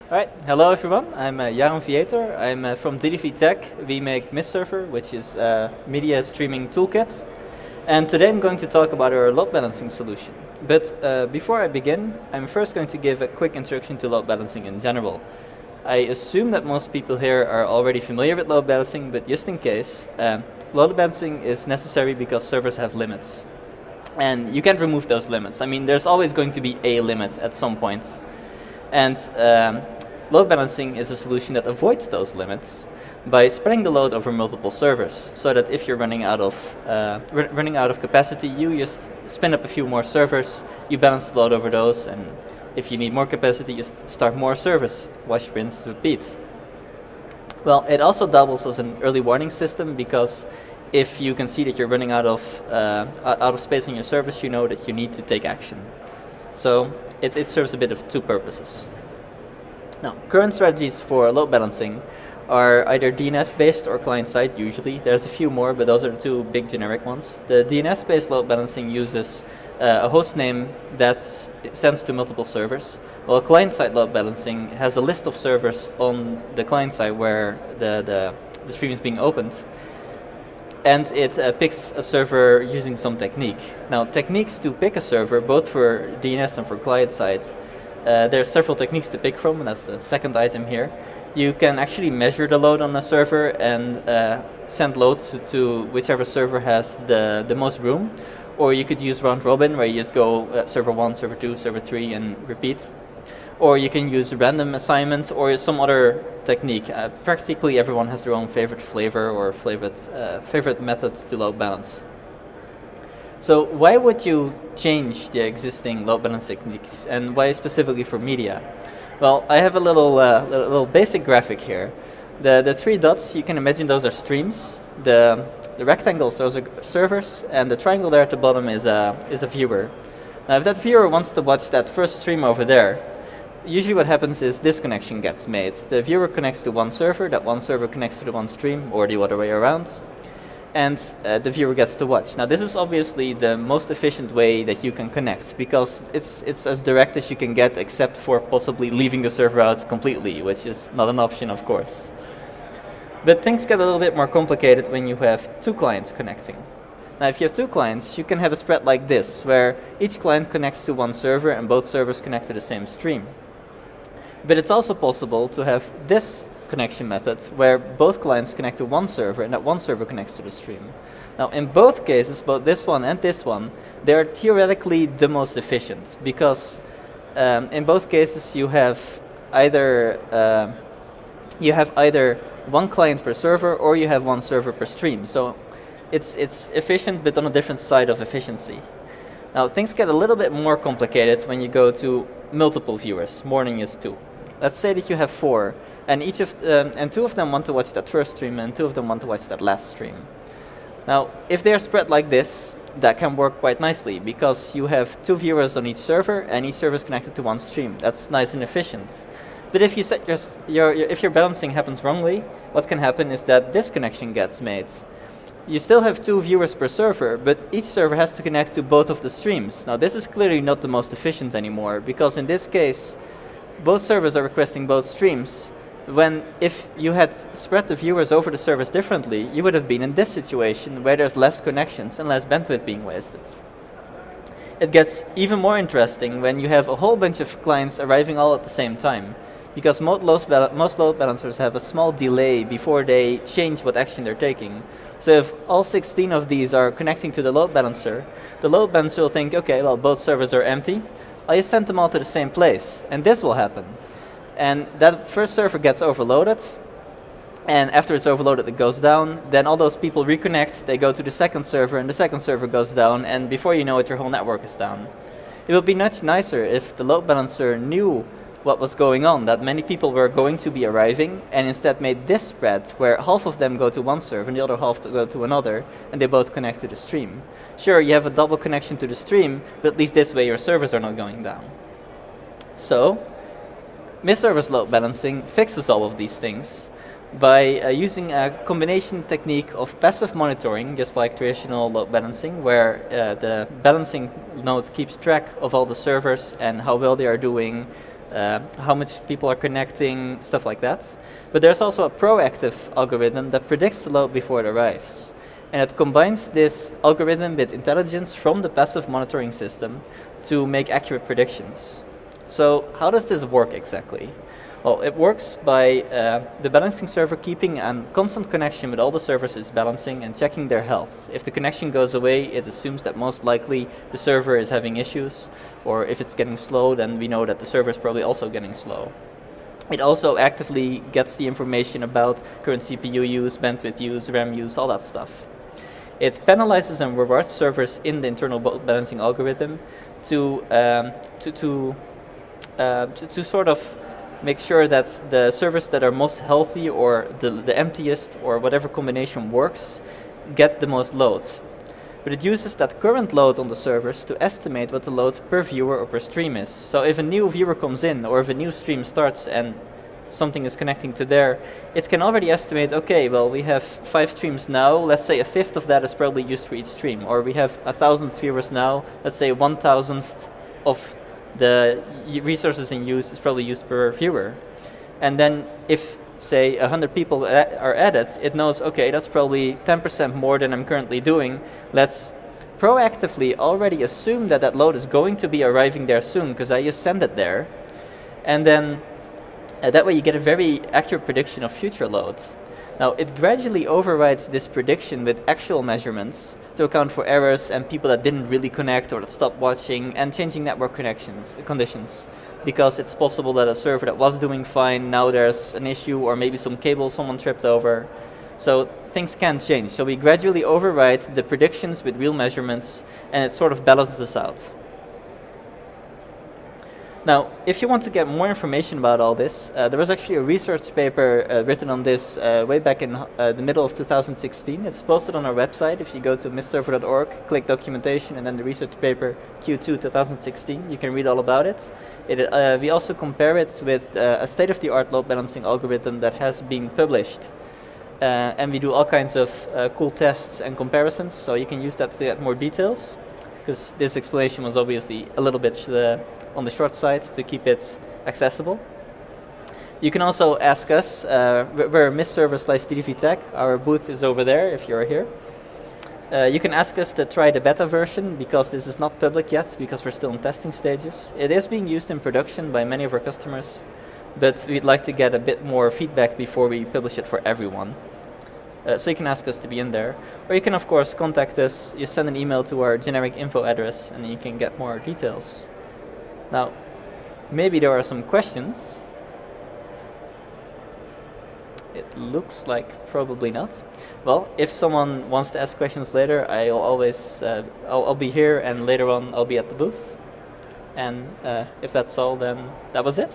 Alright, hello everyone. I'm Jaron Vieter. I'm from DDV Tech. We make MistServer, which is a media streaming toolkit. And today I'm going to talk about our load balancing solution. But before I begin, I'm first going to give a quick introduction to load balancing in general. I assume that most people here are already familiar with load balancing, but just in case, load balancing is necessary because servers have limits. And you can't remove those limits. I mean, there's always going to be a limit at some point. And load balancing is a solution that avoids those limits by spreading the load over multiple servers, so that if you're running out of capacity, you just spin up a few more servers, you balance the load over those, and if you need more capacity, you start more servers. Wash, rinse, repeat. Well, it also doubles as an early warning system, because if you can see that you're running out of space on your service, you know that you need to take action. So it serves a bit of two purposes. Now, current strategies for load balancing are either DNS-based or client-side usually. There's a few more, but those are the two big generic ones. The DNS-based load balancing uses a host name that sends to multiple servers, while client-side load balancing has a list of servers on the client side where the stream is being opened, and it picks a server using some technique. Now, techniques to pick a server, both for DNS and for client-side, there are several techniques to pick from, and that's the second item here. You can actually measure the load on a server and send loads to whichever server has the most room, or you could use round robin, where you just go server 1, server 2, server 3, and repeat. Or you can use random assignment or some other technique. Practically everyone has their own favorite flavor or favorite method to load balance. So why would you change the existing load balance techniques, and why specifically for media? Well, I have a little basic graphic here. The three dots, you can imagine those are streams. The rectangles, those are servers, and the triangle there at the bottom is a viewer. Now, if that viewer wants to watch that first stream over there, usually what happens is this connection gets made. The viewer connects to one server, that one server connects to the one stream, or the other way around, and the viewer gets to watch. Now, this is obviously the most efficient way that you can connect, because it's as direct as you can get, except for possibly leaving the server out completely, which is not an option, of course. But things get a little bit more complicated when you have two clients connecting. Now, if you have two clients, you can have a spread like this, where each client connects to one server and both servers connect to the same stream. But it's also possible to have this connection method, where both clients connect to one server and that one server connects to the stream. Now, in both cases, both this one and this one, they are theoretically the most efficient, because in both cases you have either one client per server, or you have one server per stream. So it's efficient, but on a different side of efficiency. Now, things get a little bit more complicated when you go to multiple viewers, more than just two. Let's say that you have 4, and and 2 of them want to watch that first stream, and 2 of them want to watch that last stream. Now, if they're spread like this, that can work quite nicely, because you have 2 viewers on each server, and each server is connected to one stream. That's nice and efficient. But if you set if your balancing happens wrongly, what can happen is that this connection gets made. You still have 2 viewers per server, but each server has to connect to both of the streams. Now, this is clearly not the most efficient anymore, because in this case, both servers are requesting both streams, when if you had spread the viewers over the servers differently, you would have been in this situation where there's less connections and less bandwidth being wasted. It gets even more interesting when you have a whole bunch of clients arriving all at the same time, because most load balancers have a small delay before they change what action they're taking. So if all 16 of these are connecting to the load balancer will think, okay, well, both servers are empty, I'll just send them all to the same place, and this will happen. And that first server gets overloaded, and after it's overloaded, it goes down. Then all those people reconnect, they go to the second server, and the second server goes down, and before you know it, your whole network is down. It would be much nicer if the load balancer knew what was going on, that many people were going to be arriving, and instead made this spread, where half of them go to one server and the other half to go to another, and they both connect to the stream. Sure, you have a double connection to the stream, but at least this way your servers are not going down. So, MistServer's load balancing fixes all of these things by using a combination technique of passive monitoring, just like traditional load balancing, where the balancing node keeps track of all the servers and how well they are doing, how much people are connecting, stuff like that. But there's also a proactive algorithm that predicts the load before it arrives. And it combines this algorithm with intelligence from the passive monitoring system to make accurate predictions. So how does this work exactly? Well, it works by the balancing server keeping a constant connection with all the servers it's balancing and checking their health. If the connection goes away, it assumes that most likely the server is having issues, or if it's getting slow, then we know that the server is probably also getting slow. It also actively gets the information about current CPU use, bandwidth use, RAM use, all that stuff. It penalizes and rewards servers in the internal balancing algorithm to sort of make sure that the servers that are most healthy or the emptiest or whatever combination works get the most load. But it uses that current load on the servers to estimate what the load per viewer or per stream is. So if a new viewer comes in or if a new stream starts and something is connecting to there, it can already estimate, okay, well, we have 5 streams now, let's say a fifth of that is probably used for each stream. Or we have 1,000 viewers now, let's say 1,000th of the resources in use is probably used per viewer. And then if, say, 100 people are added, it knows, okay, that's probably 10% more than I'm currently doing. Let's proactively already assume that that load is going to be arriving there soon, because I just send it there. And then that way you get a very accurate prediction of future load. Now, it gradually overrides this prediction with actual measurements to account for errors and people that didn't really connect or that stopped watching, and changing network conditions. Because it's possible that a server that was doing fine, now there's an issue, or maybe some cable someone tripped over. So things can change. So we gradually override the predictions with real measurements, and it sort of balances out. Now, if you want to get more information about all this, there was actually a research paper written on this way back in the middle of 2016. It's posted on our website. If you go to MistServer.org, click documentation, and then the research paper Q2 2016, you can read all about it. We also compare it with a state-of-the-art load balancing algorithm that has been published. And we do all kinds of cool tests and comparisons, so you can use that to get more details, because this explanation was obviously a little bit on the short side to keep it accessible. You can also ask us, we're MistServer/DDVTech, our booth is over there if you're here. You can ask us to try the beta version, because this is not public yet, because we're still in testing stages. It is being used in production by many of our customers, but we'd like to get a bit more feedback before we publish it for everyone. So you can ask us to be in there. Or you can, of course, contact us. You send an email to our generic info address, and you can get more details. Now, maybe there are some questions. It looks like probably not. Well, if someone wants to ask questions later, I'll always I'll be here, and later on I'll be at the booth. And if that's all, then that was it.